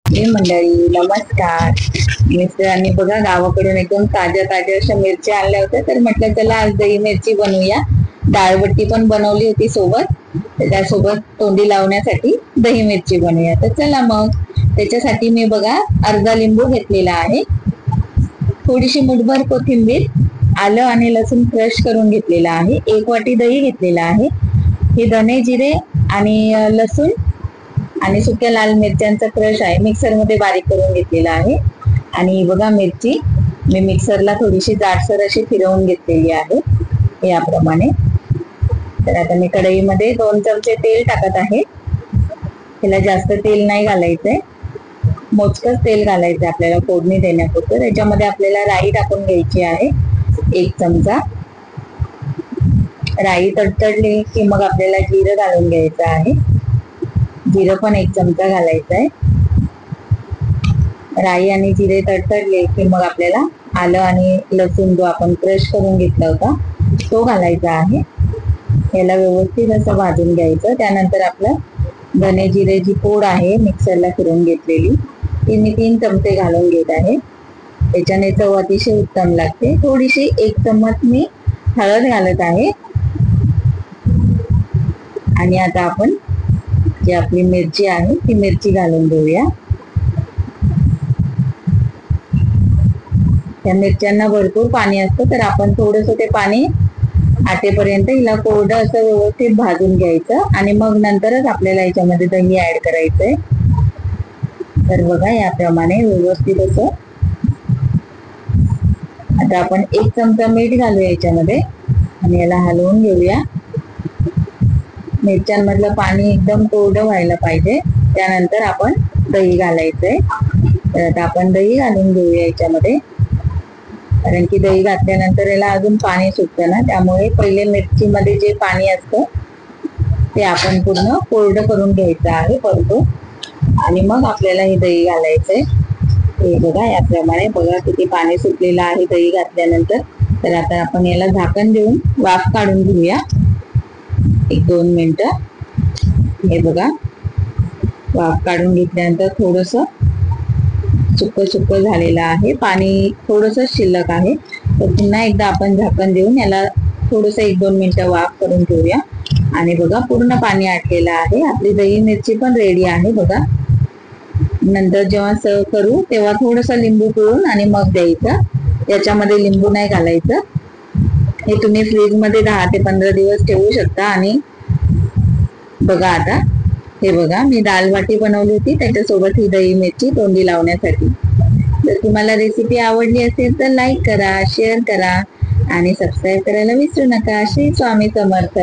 हे मंडळी नमस्कार. मिस्टरांनी बघा गावाकडून एकदम ताज्या ताज्या अशा मिरच्या आणल्या होत्या, तर म्हटलं चला आज दही मिरची बनवूया. डाळबट्टी पण बनवली होती सोबत, त्याच्यासोबत तोंडी लावण्यासाठी दही मिरची बनवूया. तर चला मग त्याच्यासाठी मी बघा अर्धा लिंबू घेतलेला आहे, थोडीशी मुठभर कोथिंबीर, आलं आणि लसूण क्रश करून घेतलेला आहे, 1 वाटी दही घेतलेला आहे, हे धने जिरे आणि लसूण आणि सुक्या लाल मिरच्यांचा क्रश आहे, मिक्सर मध्ये बारीक करून घेतलेला आहे. आणि बघा मिरची मी मिक्सरला थोडीशी जाडसर अशी फिरवून घेतलेली आहे याप्रमाणे. तर आता मी कढईमध्ये 2 चमचे तेल टाकत आहे. त्याला जास्त तेल नाही घालायचंय, मोजकच तेल घालायचंय आपल्याला फोडणी देण्यापुरतं. त्याच्यामध्ये आपल्याला राई टाकून घ्यायची आहे 1 चमचा. राई तडतडली की मग आपल्याला जिरं घालून घ्यायचं आहे, जिरं पण 1 चमचा घालायचं आहे. राई आणि जिरे तडतडले की मग आपल्याला आलं आणि लसूण जो आपण क्रश करून घेतला होता तो घालायचा आहे. याला व्यवस्थित असं भाजून घ्यायचं. त्यानंतर आपलं धने जिरेची पूड आहे मिक्सरला फिरवून घेतलेली, ती मी 3 चमचे घालून घेत आहे. त्याच्याने चव अतिशय उत्तम लागते. थोडीशी 1 चम्मच मी हळद घालत आहे. आणि आता आपण जी आपली मिरची आहे ती मिरची घालून घेऊया. त्या मिरच्यांना भरपूर पाणी असतं, तर आपण थोडस ते पाणी आटेपर्यंत हिला कोरडं असं व्यवस्थित भाजून घ्यायचं आणि मग नंतरच आपल्याला याच्यामध्ये दही ऍड करायचंय. तर बघा याप्रमाणे व्यवस्थित असं. आता आपण 1 चमचा मीठ घालूया याच्यामध्ये आणि याला हलवून घेऊया. मिरच्यांमधलं पाणी एकदम कोरडं व्हायला पाहिजे, त्यानंतर आपण दही घालायचंय. तर आता आपण दही घालून घेऊया याच्यामध्ये, कारण की दही घातल्यानंतर याला अजून पाणी सुटतं ना, त्यामुळे पहिले मिरचीमध्ये जे पाणी असतं ते आपण पूर्ण कोरडं करून घ्यायचं आहे परतून, आणि मग आपल्याला हे दही घालायचंय. हे बघा याप्रमाणे बघा किती पाणी सुटलेलं आहे दही घातल्यानंतर. तर आता आपण याला झाकण देऊन वाफ काढून घेऊया 1-2 मिनिटं. हे बघा वाफ काढून घेतल्यानंतर थोडस सुक्क झालेलं आहे, पाणी थोडस शिल्लक आहे. तर पुन्हा एकदा आपण झाकण देऊन याला थोडस 1-2 मिनिटं वाफ करून घेऊया. आणि बघा पूर्ण पाणी आटलेलं आहे. आपली दही मिरची पण रेडी आहे बघा. नंतर जेव्हा सर्व करू तेव्हा थोडस लिंबू पिळून आणि मग द्यायचं. याच्यामध्ये लिंबू नाही घालायचं. हे तुम्ही फ्रीज मध्ये 10 ते 15 दिवस ठेवू शकता. आणि बघा आता हे बघा मी दाल बाटी बनवली होती, त्याच्यासोबत ही दही मिरची तोंडी लावण्यासाठी. जर तुम्हाला रेसिपी आवडली असेल तर लाईक करा, शेअर करा आणि सबस्क्राईब करायला विसरू नका. श्री स्वामी समर्थ.